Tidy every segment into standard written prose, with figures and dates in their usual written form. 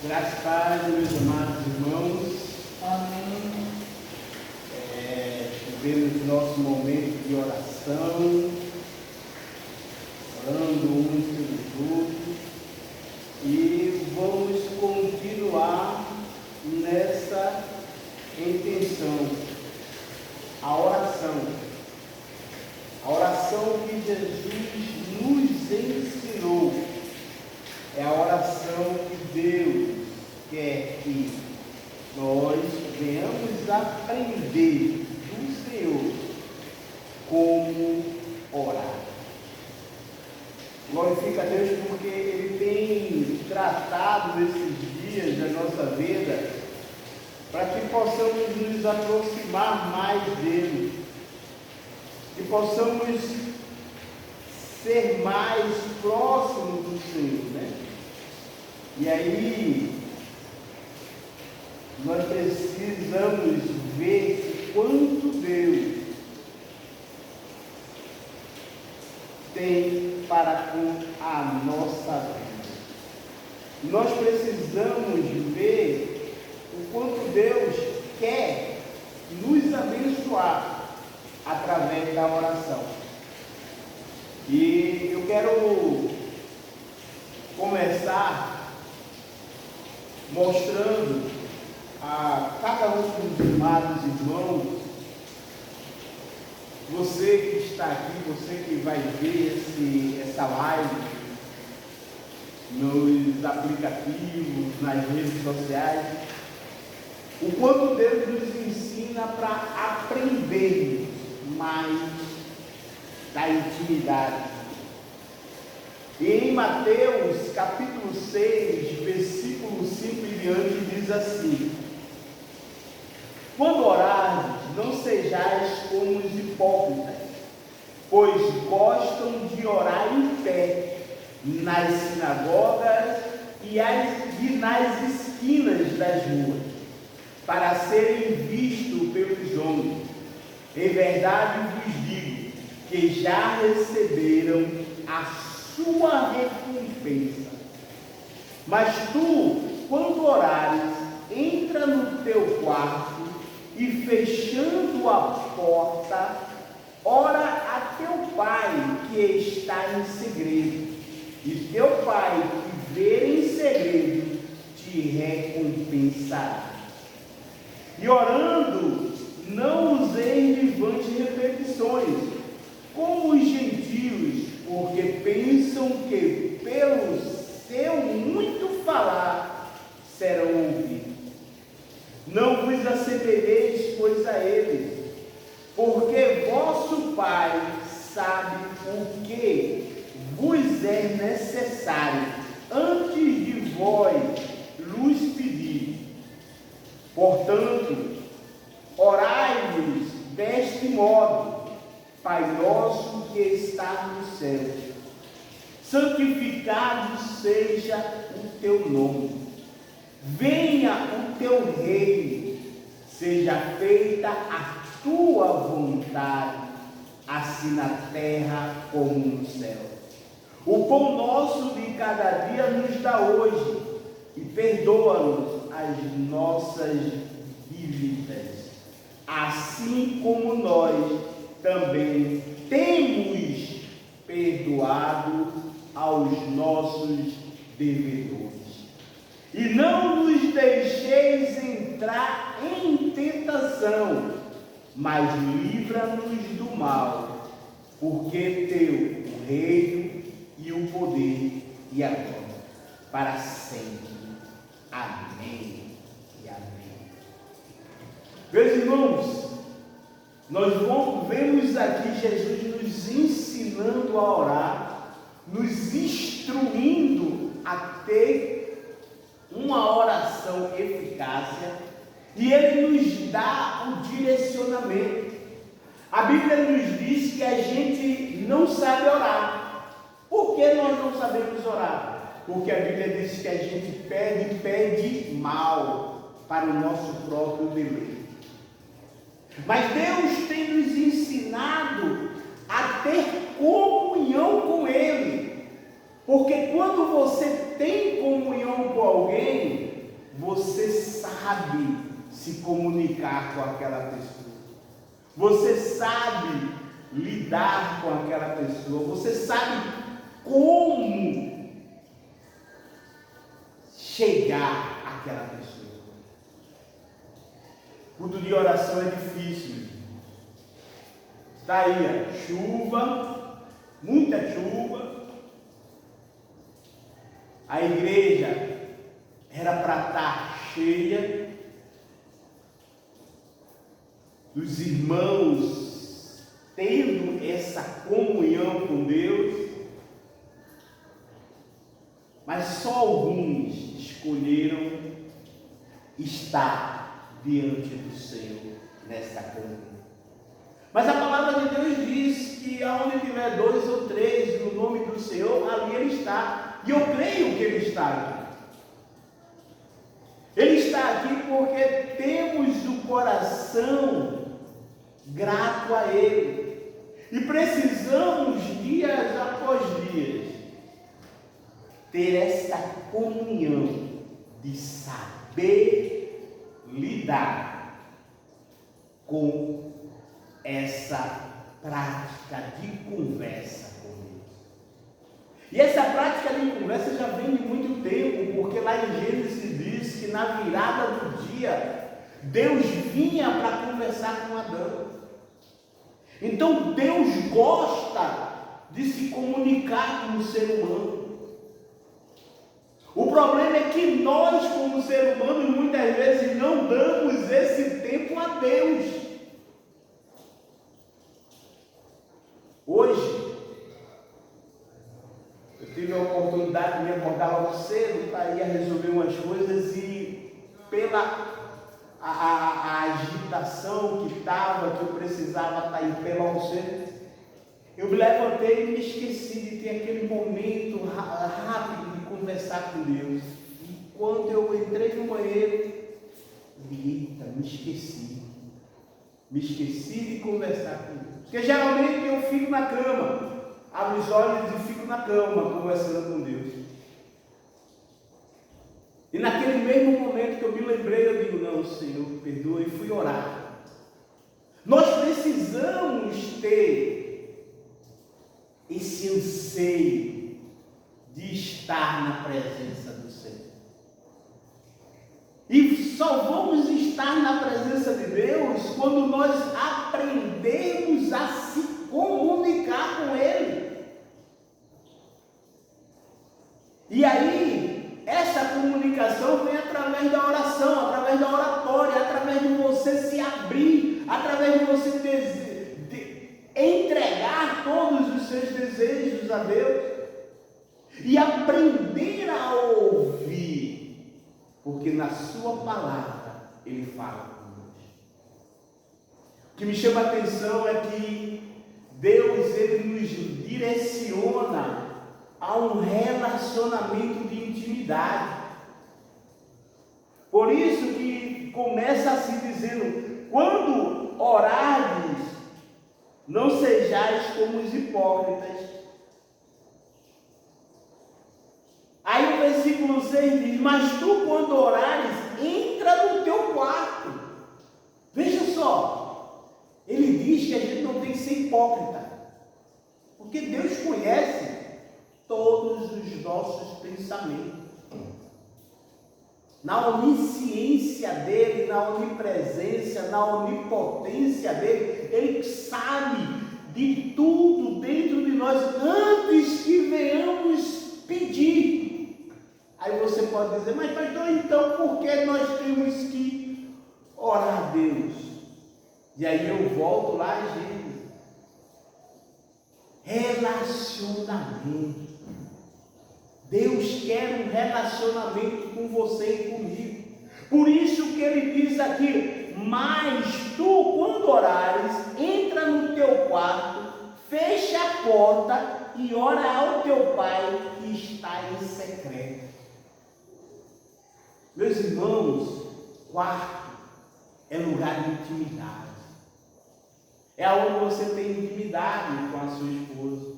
Graças a Pai, meus amados irmãos. Amém. Tivemos nosso momento de oração, orando uns pelos outros, e vamos continuar nessa intenção, a oração. A oração que Jesus nos ensinou é a oração que Deus quer que nós venhamos aprender do Senhor como orar. Glorifica a Deus porque Ele tem tratado nesses dias da nossa vida para que possamos nos aproximar mais dEle, que possamos ser mais próximos do Senhor, né? E aí, nós precisamos ver quanto Deus tem para com a nossa vida. Nós precisamos ver o quanto Deus quer nos abençoar através da oração. E eu quero começar mostrando a cada um dos amados irmãos, você que está aqui, você que vai ver essa live nos aplicativos, nas redes sociais, o quanto Deus nos ensina para aprender mais da intimidade. E em Mateus capítulo 6, versículo 5 e diante, diz assim: quando orardes, não sejais como os hipócritas, pois gostam de orar em pé, nas sinagogas e nas esquinas das ruas, para serem vistos pelos homens. Em verdade vos digo que já receberam a sua recompensa. Mas tu, quando orares, entra no teu quarto e, fechando a porta, ora a teu pai que está em segredo, e teu pai que vê em segredo te recompensará. E orando, não useis de vãs repetições, como os gentios, porque pensam que pelo seu muito falar serão ouvidos. Não vos assemelheis, pois, a eles, porque vosso Pai sabe o que vos é necessário antes de vós lhes pedir. Portanto, orai-vos deste modo: Pai nosso que está no céu, santificado seja o teu nome. Venha o teu reino, seja feita a tua vontade, assim na terra como no céu. O pão nosso de cada dia nos dá hoje, e perdoa-nos as nossas dívidas, assim como nós também temos perdoado aos nossos devedores. E não nos deixeis entrar em tentação, mas livra-nos do mal, porque teu o reino e o poder e a glória para sempre. Amém e amém. Meus irmãos, nós vemos aqui Jesus nos ensinando a orar, nos instruindo a ter uma oração eficaz, e Ele nos dá o direcionamento. A Bíblia nos diz que a gente não sabe orar. Por que nós não sabemos orar? Porque a Bíblia diz que a gente pede mal para o nosso próprio deleite. Mas Deus tem nos ensinado a ter comunhão com Ele. Porque quando você tem comunhão com alguém, você sabe se comunicar com aquela pessoa. Você sabe lidar com aquela pessoa. Você sabe como chegar àquela pessoa. Culto de oração é difícil. Está aí, chuva, muita chuva. A igreja era para estar cheia. Os irmãos tendo essa comunhão com Deus. Mas só alguns escolheram estar diante do Senhor nesta comunhão. Mas a palavra de Deus diz que aonde tiver 2 ou 3 no nome do Senhor, ali Ele está. E eu creio que Ele está aqui. Ele está aqui porque temos o coração grato a Ele. E precisamos, dias após dias, ter esta comunhão de saber lidar com essa prática de conversa com Deus. E essa prática de conversa já vem de muito tempo, porque lá em Gênesis diz que na virada do dia, Deus vinha para conversar com Adão. Então Deus gosta de se comunicar com o ser humano. O problema é que nós, como ser humano, muitas vezes não damos esse tempo a Deus. Hoje, eu tive a oportunidade de me acordar logo cedo para ir resolver umas coisas e pela a agitação que estava, que eu precisava estar em pé logo cedo, eu me levantei e me esqueci de ter aquele momento rápido de conversar com Deus. E quando eu entrei no banheiro, eita, me esqueci de conversar com Deus. Porque geralmente eu fico na cama, abro os olhos e fico na cama conversando com Deus. E naquele mesmo momento que eu me lembrei, eu digo, não, Senhor, perdoa, e fui orar. Nós precisamos ter esse anseio de estar na presença do Senhor. E só vamos estar na presença de Deus quando nós aprendemos a se comunicar com Ele. E aí, essa comunicação vem através da oração, através da oratória, através de você se abrir, através de você entregar todos os seus desejos a Deus e aprender a ouvir, porque na sua palavra Ele fala conosco. O que me chama a atenção é que Deus, Ele nos direciona a um relacionamento de intimidade. Por isso que começa assim dizendo, quando orardes, não sejais como os hipócritas. Aí o versículo 6 diz, mas tu quando orares, entra no teu quarto. Veja só, ele diz que a gente não tem que ser hipócrita, porque Deus conhece todos os nossos pensamentos. Na onisciência dele, na onipresença, na onipotência dele, ele sabe de tudo dentro de nós antes que venhamos pedir. Aí você pode dizer, mas pastor, então por que nós temos que orar a Deus? E aí eu volto lá, gente. Relacionamento. Deus quer um relacionamento com você e comigo. Por isso que ele diz aqui, mas tu quando orares, entra no teu quarto, fecha a porta e ora ao teu Pai que está em secreto. Meus irmãos, quarto é lugar de intimidade. É onde você tem intimidade com a sua esposa.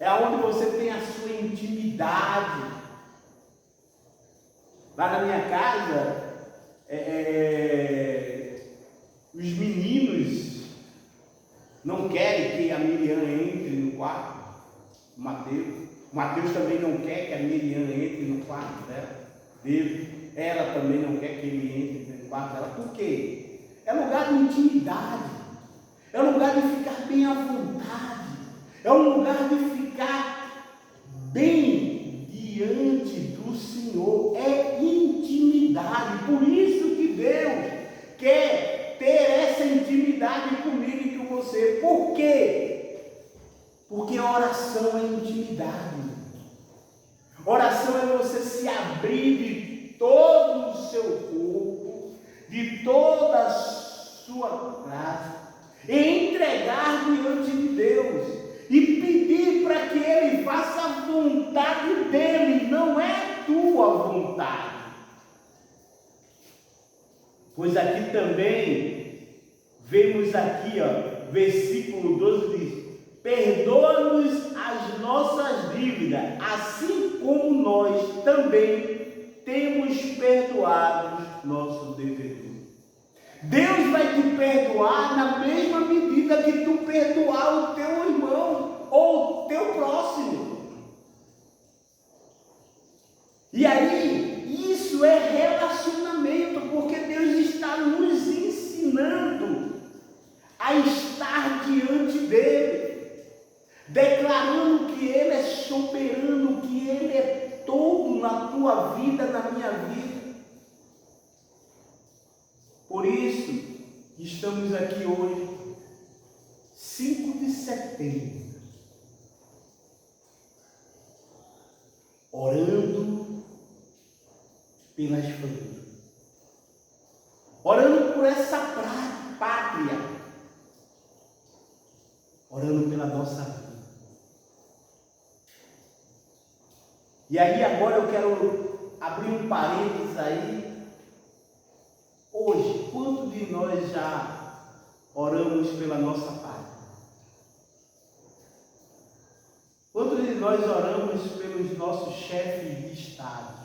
É onde você tem a sua intimidade. Lá na minha casa, os meninos não querem que a Miriam entre no quarto, o Mateus. O Mateus também não quer que a Miriam entre no quarto dele. Ela também não quer que ele entre no quarto dela. Por quê? É lugar de intimidade. É lugar de ficar bem à vontade. É um lugar de ficar bem diante do Senhor. É intimidade. Por isso que Deus quer ter essa intimidade comigo e com você. Por quê? Porque a oração é intimidade. Oração é você se abrir de todo o seu corpo, de toda a sua casa, e entregar diante de Deus, e pedir para que Ele faça a vontade dEle, não é a tua vontade. Pois aqui também, vemos aqui, versículo 12 diz: perdoa-nos as nossas dívidas, assim como nós também temos perdoado nossos devedores. Deus vai te perdoar na mesma medida que tu perdoar o teu irmão ou o teu próximo. E aí, isso é relacionamento, porque Deus está nos ensinando a estar diante dEle, declarando que Ele é soberano, que Ele é todo na tua vida, na minha vida. Por isso, estamos aqui hoje, 5 de setembro, orando pelas famílias, orando por essa pátria, orando pela nossa vida. E aí agora eu quero abrir um parênteses aí. Hoje, quantos de nós já oramos pela nossa pátria? Quantos de nós oramos pelos nossos chefes de Estado?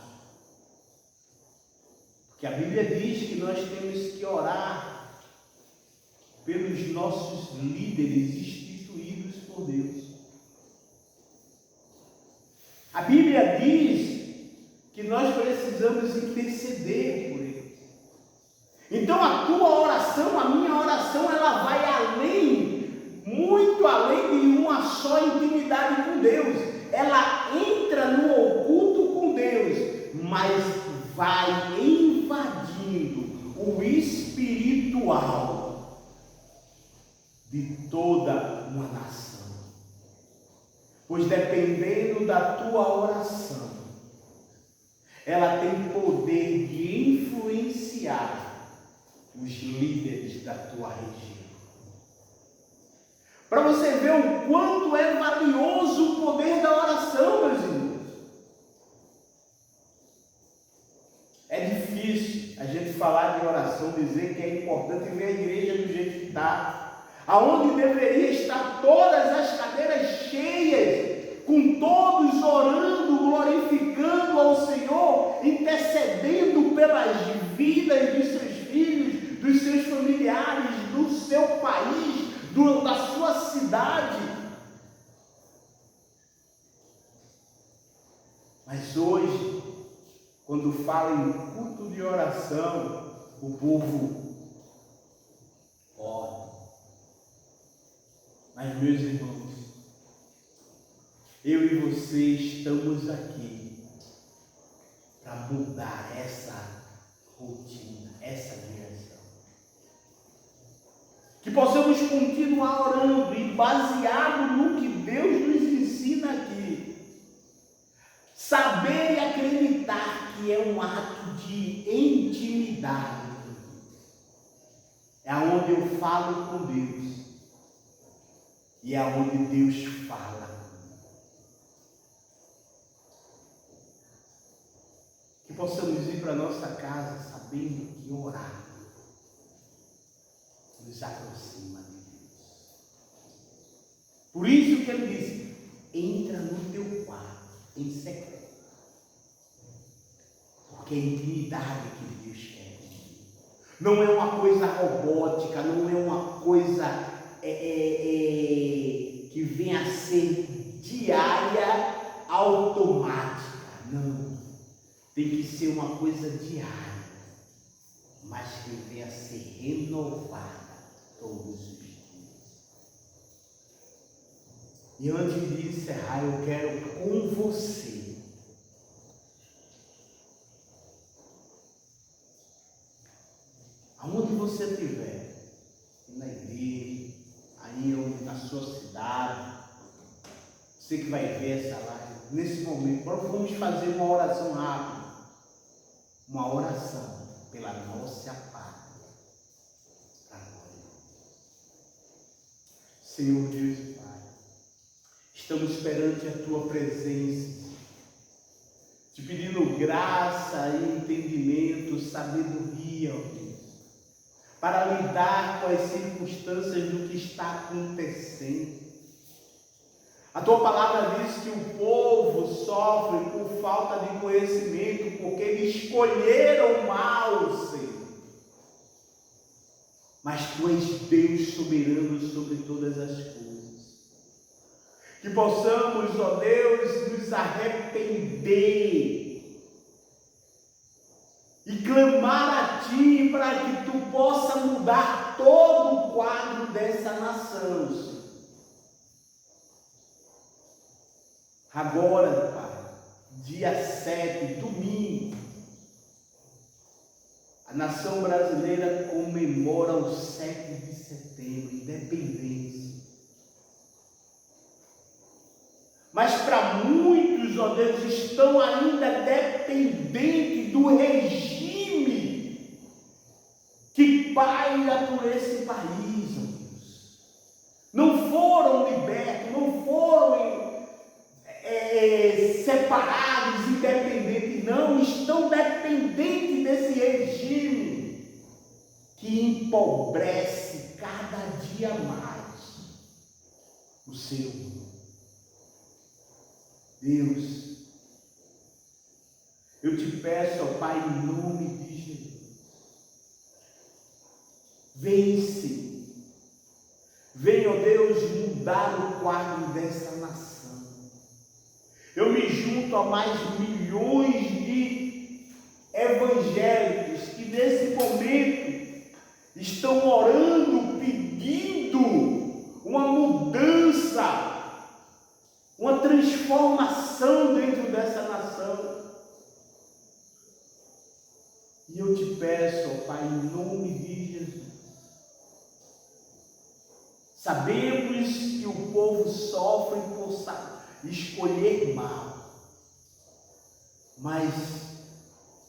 Porque a Bíblia diz que nós temos que orar pelos nossos líderes instituídos por Deus. A Bíblia diz que nós precisamos interceder por eles. Então a tua oração, a minha oração, ela vai além, muito além de uma só intimidade com Deus. Ela entra no oculto com Deus, mas vai invadindo o espiritual de toda uma nação. Pois dependendo da tua oração, ela tem poder de influenciar os líderes da tua região. Para você ver o quanto é valioso o poder da oração, meus irmãos. É difícil a gente falar de oração, dizer que é importante ver a igreja do jeito que está, aonde deveria estar todas as cadeiras cheias, com todos orando, glorificando ao Senhor, intercedendo pelas vidas dos seus filhos, dos seus familiares, do seu país, da sua cidade. Mas hoje, quando fala em culto de oração, o povo ora. Mas, meus irmãos, eu e você estamos aqui para mudar essa rotina, essa direção. Que possamos continuar orando e baseado no que Deus nos ensina aqui, saber e acreditar que é um ato de intimidade. É onde eu falo com Deus e é onde Deus fala. Que possamos ir para nossa casa sabendo que orar nos aproxima de Deus. Por isso que ele diz: entra no teu quarto em secreto, porque é a intimidade que Deus quer. Não é uma coisa robótica, não é uma coisa que venha a ser diária, automática. Não. Tem que ser uma coisa diária, mas que venha a ser renovada todos os dias. E antes de encerrar, eu quero com você aonde você estiver, na igreja, aí na sua cidade, você que vai ver essa live, nesse momento, vamos fazer uma oração rápida, uma oração pela nossa pátria. Senhor Deus e Pai, estamos perante a Tua presença, te pedindo graça e entendimento, sabedoria, ó Deus, para lidar com as circunstâncias do que está acontecendo. A Tua palavra diz que o povo sofre por falta de conhecimento, porque eles escolheram o mal, Senhor. Mas Tu és Deus soberano sobre todas as coisas. Que possamos, ó Deus, nos arrepender e clamar a Ti para que Tu possa mudar todo o quadro dessa nação, Senhor. Agora, Pai, dia 7, domingo, a nação brasileira comemora o 7 de setembro, independência. Mas para muitos, ó Deus, estão ainda dependentes do regime que paira por esse país, ó Deus. Não foram libertos, não foram separados, independentes, não, estão dependentes desse regime que empobrece cada dia mais o ser humano. Deus, eu te peço, ó Pai, em nome de Jesus, vem, ó Deus, mudar o quadro dessa nação. Eu me junto a mais milhões de evangélicos que nesse momento estão orando, pedindo uma mudança, uma transformação dentro dessa nação. E eu te peço, ó Pai, em nome de Jesus, sabemos que o povo sofre por escolher mal, mas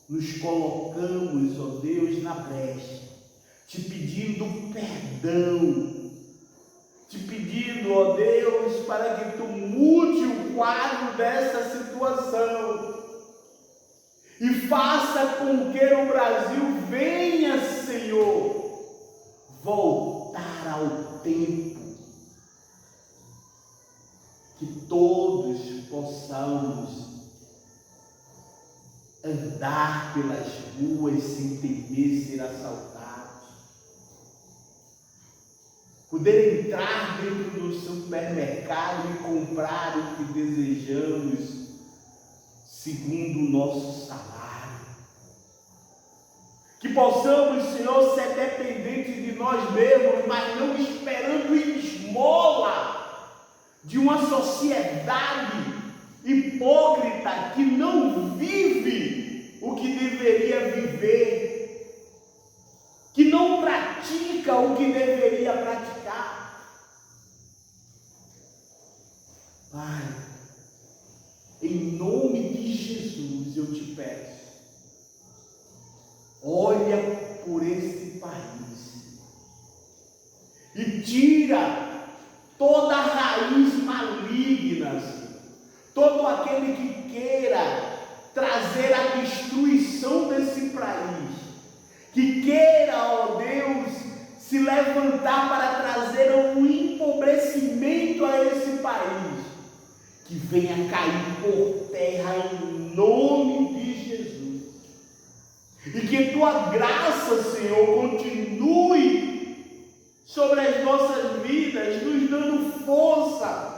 nos colocamos, ó Deus, na brecha, te pedindo perdão, te pedindo, ó Deus, para que Tu mude o quadro dessa situação e faça com que o Brasil venha, Senhor, voltar ao tempo que todos possamos andar pelas ruas sem temer ser assaltados, poder entrar dentro do supermercado e comprar o que desejamos segundo o nosso salário, que possamos, Senhor, ser dependentes de nós mesmos, mas não esperando esmola de uma sociedade hipócrita que não vive o que deveria viver, que não pratica o que deveria praticar. Pai, em nome de Jesus eu te peço, olha por esse país e tira toda a raiz maligna, todo aquele que queira trazer a destruição desse país, que queira, ó Deus, se levantar para trazer um empobrecimento a esse país, que venha cair por terra em nome de Jesus. E que tua graça, Senhor, continue sobre as nossas vidas, nos dando força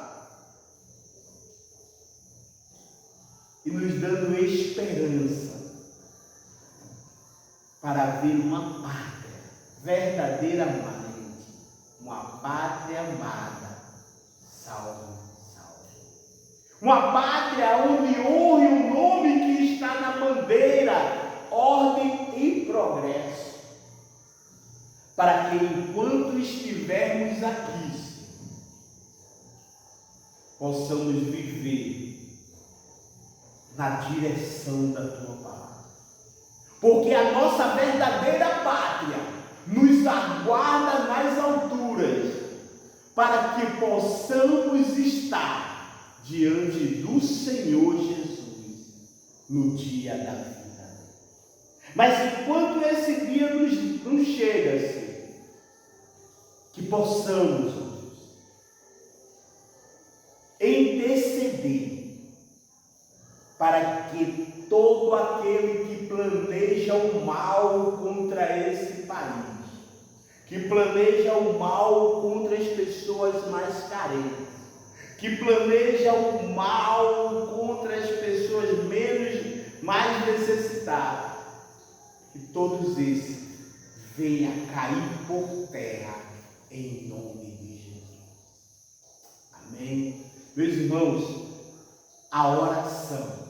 e nos dando esperança para ver uma pátria verdadeiramente, uma pátria amada, salve. Uma pátria onde honre o nome que está na bandeira, ordem e progresso. Para que enquanto estivermos aqui, possamos viver na direção da tua palavra. Porque a nossa verdadeira pátria nos aguarda nas alturas, para que possamos estar diante do Senhor Jesus no dia da vida. Mas enquanto esse dia nos chega, Senhor, que possamos, interceder para que todo aquele que planeja o mal contra esse país, que planeja o mal contra as pessoas mais carentes, que planeja o mal contra as pessoas mais necessitadas, que todos esses venham cair por terra em nome de Jesus. Amém? Meus irmãos, a oração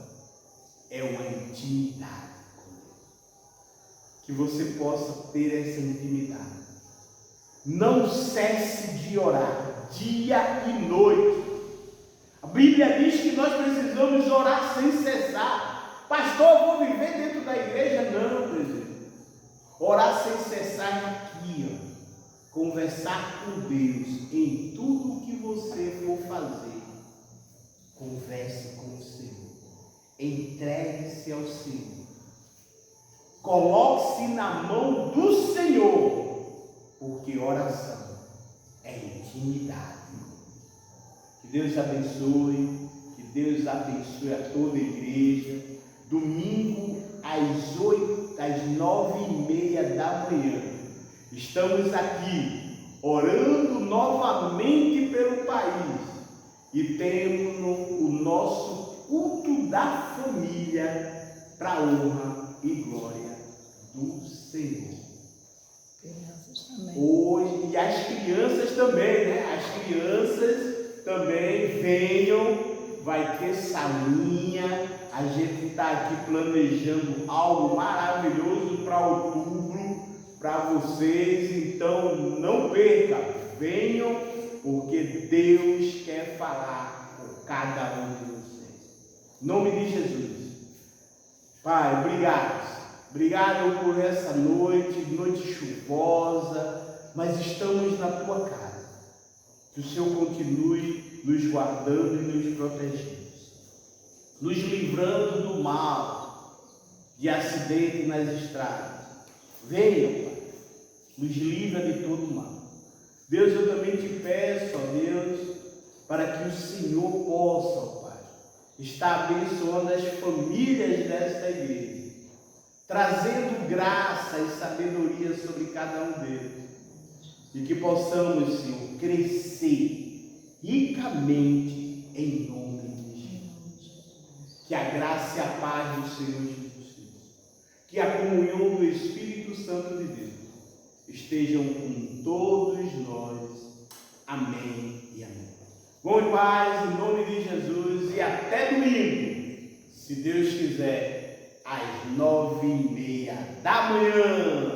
é uma intimidade com Deus. Que você possa ter essa intimidade. Não cesse de orar dia e noite. A Bíblia diz que nós precisamos orar sem cessar. Pastor, eu vou viver dentro da igreja? Não, presidente. Orar sem cessar aqui, ó. Conversar com Deus em tudo que você for fazer. Converse com o Senhor. Entregue-se ao Senhor. Coloque-se na mão do Senhor. Porque oração é intimidade. Que Deus abençoe, que Deus abençoe a toda a igreja. Domingo às 9h30 da manhã, estamos aqui orando novamente pelo país e temos o nosso culto da família para a honra e glória do Senhor. Hoje, e as crianças também, né? As crianças também venham, vai ter salinha. A gente está aqui planejando algo maravilhoso para outubro, para vocês. Então não perca, venham, porque Deus quer falar com cada um de vocês. Em nome de Jesus. Pai, obrigado. Obrigado por essa noite chuvosa, mas estamos na tua casa. Que o Senhor continue nos guardando e nos protegendo, nos livrando do mal, de acidente nas estradas. Venha, Pai, nos livra de todo mal. Deus, eu também te peço, ó Deus, para que o Senhor possa, ó Pai, estar abençoando as famílias desta igreja, trazendo graça e sabedoria sobre cada um deles, e que possamos, Senhor, crescer ricamente em nome de Jesus. Que a graça e a paz do Senhor Jesus Cristo, que a comunhão do Espírito Santo de Deus estejam com todos nós. Amém e amém. Vão em paz, em nome de Jesus, e até domingo, se Deus quiser, às 9h30 da manhã.